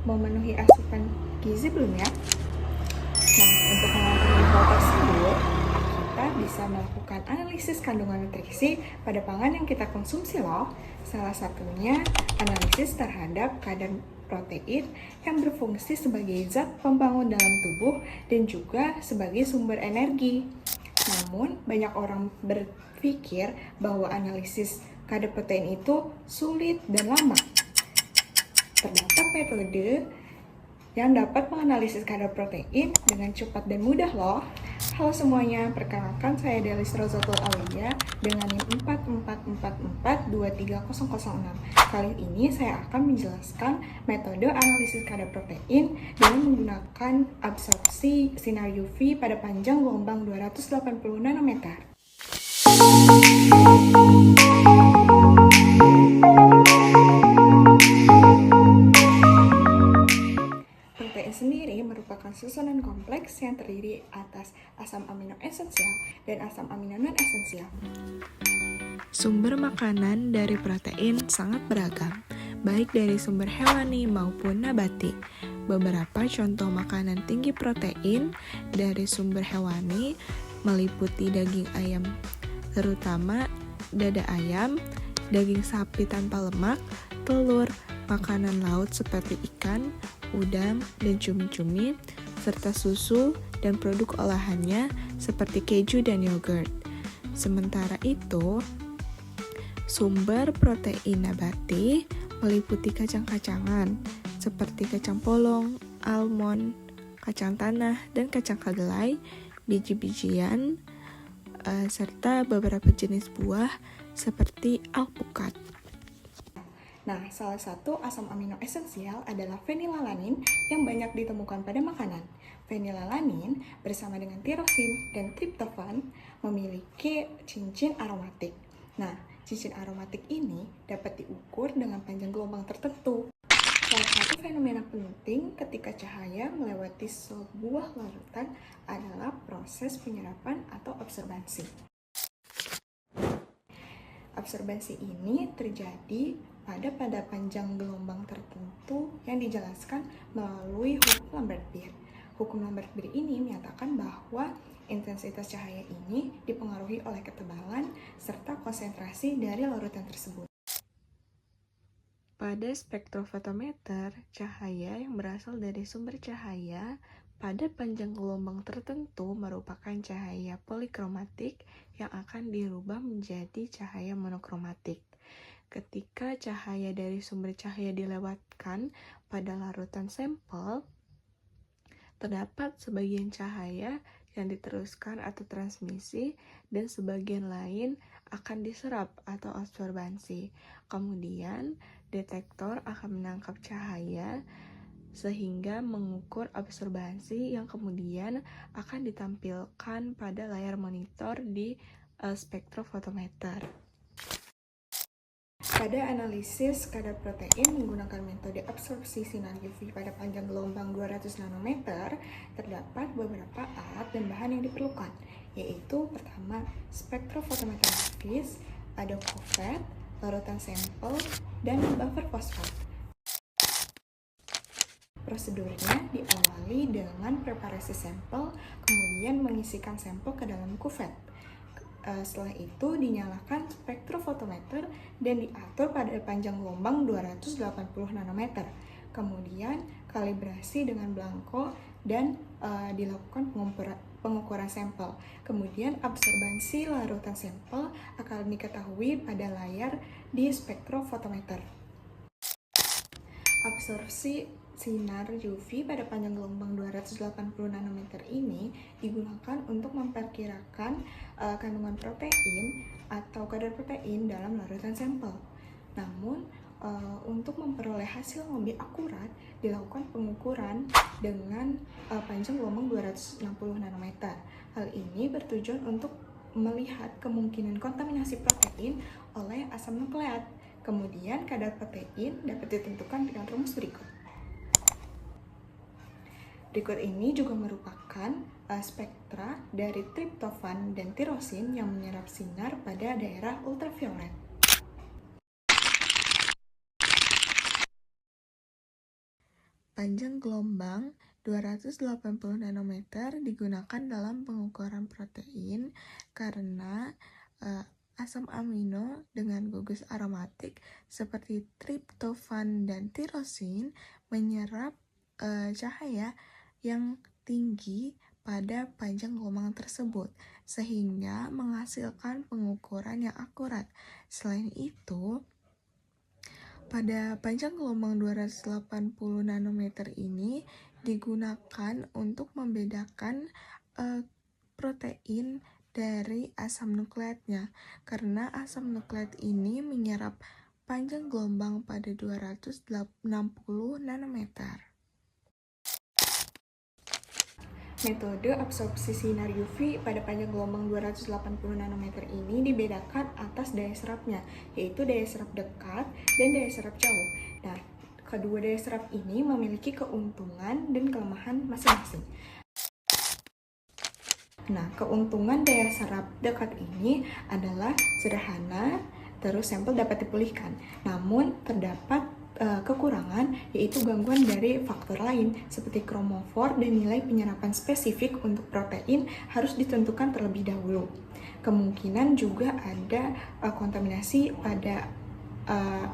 memenuhi asupan gizi belum ya? Nah, untuk mengetahui hal tersebut, kita bisa melakukan analisis kandungan nutrisi pada pangan yang kita konsumsi loh. Salah satunya analisis terhadap kadar protein yang berfungsi sebagai zat pembangun dalam tubuh dan juga sebagai sumber energi. Namun, banyak orang berpikir bahwa analisis kadar protein itu sulit dan lama. Terdapat metode yang dapat menganalisis kadar protein dengan cepat dan mudah loh. Halo semuanya, perkenalkan saya Delis Rozatul Alia dengan NIM 444423006. Kali ini saya akan menjelaskan metode analisis kadar protein dengan menggunakan absorpsi sinar UV pada panjang gelombang 280 nanometer. Protein sendiri merupakan susunan kompleks yang terdiri atas asam amino esensial dan asam amino non-esensial. Sumber makanan dari protein sangat beragam, baik dari sumber hewani maupun nabati. Beberapa contoh makanan tinggi protein dari sumber hewani meliputi daging ayam, terutama dada ayam, daging sapi tanpa lemak, telur, makanan laut seperti ikan, udang, dan cumi-cumi, serta susu dan produk olahannya seperti keju dan yogurt. Sementara itu, sumber protein nabati meliputi kacang-kacangan seperti kacang polong, almond, kacang tanah, dan kacang kedelai, biji-bijian, serta beberapa jenis buah seperti alpukat. Nah, salah satu asam amino esensial adalah fenilalanin yang banyak ditemukan pada makanan. Fenilalanin bersama dengan tirosin dan triptofan memiliki cincin aromatik. Nah, cincin aromatik ini dapat diukur dengan panjang gelombang tertentu. Salah satu fenomena penting ketika cahaya melewati sebuah larutan adalah proses penyerapan atau absorbansi. Absorbansi ini terjadi pada panjang gelombang tertentu yang dijelaskan melalui hukum Lambert-Beer. Hukum Lambert-Beer ini menyatakan bahwa intensitas cahaya ini dipengaruhi oleh ketebalan serta konsentrasi dari larutan tersebut. Pada spektrofotometer, cahaya yang berasal dari sumber cahaya pada panjang gelombang tertentu merupakan cahaya polikromatik yang akan dirubah menjadi cahaya monokromatik. Ketika cahaya dari sumber cahaya dilewatkan pada larutan sampel, terdapat sebagian cahaya yang diteruskan atau transmisi dan sebagian lain akan diserap atau absorbansi. Kemudian, detektor akan menangkap cahaya sehingga mengukur absorbansi yang kemudian akan ditampilkan pada layar monitor di spektrofotometer. Pada analisis kadar protein menggunakan metode absorpsi sinar UV pada panjang gelombang 200 nanometer, terdapat beberapa alat dan bahan yang diperlukan, yaitu pertama, spektrofotometer gratis, ada kuvert, larutan sampel, dan buffer fosfat. Prosedurnya diawali dengan preparasi sampel, kemudian mengisikan sampel ke dalam kuvert. Setelah itu dinyalakan spektrofotometer dan diatur pada panjang gelombang 280 nanometer. Kemudian kalibrasi dengan blanko dan dilakukan pengukuran sampel. Kemudian absorbansi larutan sampel akan diketahui pada layar di spektrofotometer. Absorpsi sinar UV pada panjang gelombang 280 nanometer ini digunakan untuk memperkirakan kandungan protein atau kadar protein dalam larutan sampel. Namun, untuk memperoleh hasil yang lebih akurat, dilakukan pengukuran dengan panjang gelombang 260 nanometer. Hal ini bertujuan untuk melihat kemungkinan kontaminasi protein oleh asam nukleat. Kemudian, kadar protein dapat ditentukan dengan rumus berikut. Berikut ini juga merupakan spektra dari triptofan dan tirosin yang menyerap sinar pada daerah ultraviolet. Panjang gelombang 280 nanometer digunakan dalam pengukuran protein karena asam amino dengan gugus aromatik seperti triptofan dan tirosin menyerap cahaya yang tinggi pada panjang gelombang tersebut, sehingga menghasilkan pengukuran yang akurat. Selain itu, pada panjang gelombang 280 nanometer ini digunakan untuk membedakan protein dari asam nukleatnya, karena asam nukleat ini menyerap panjang gelombang pada 260 nanometer. Metode absorpsi sinar UV pada panjang gelombang 280 nanometer ini dibedakan atas daya serapnya, yaitu daya serap dekat dan daya serap jauh. Nah, kedua daya serap ini memiliki keuntungan dan kelemahan masing-masing. Nah, keuntungan daya serap dekat ini adalah sederhana, terus sampel dapat dipulihkan. Namun, terdapat kekurangan, yaitu gangguan dari faktor lain seperti kromofor dan nilai penyerapan spesifik untuk protein harus ditentukan terlebih dahulu. Kemungkinan juga ada kontaminasi pada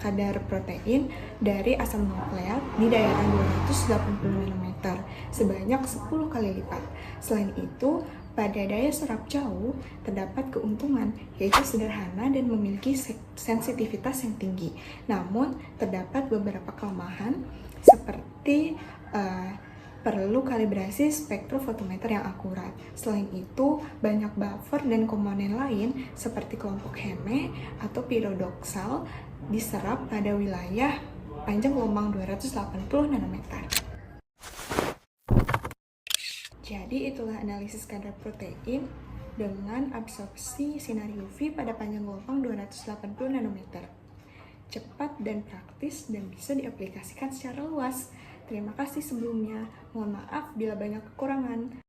kadar protein dari asam nukleat di daerah 280 nanometer sebanyak 10 kali lipat. Selain itu, pada daya serap jauh terdapat keuntungan, yaitu sederhana dan memiliki sensitivitas yang tinggi. Namun, terdapat beberapa kelemahan seperti perlu kalibrasi spektrofotometer yang akurat. Selain itu, banyak buffer dan komponen lain seperti kelompok Heme atau piridoksal diserap pada wilayah panjang gelombang 280 nanometer. Jadi itulah analisis kadar protein dengan absorpsi sinar UV pada panjang gelombang 280 nanometer. Cepat dan praktis dan bisa diaplikasikan secara luas. Terima kasih sebelumnya. Mohon maaf bila banyak kekurangan.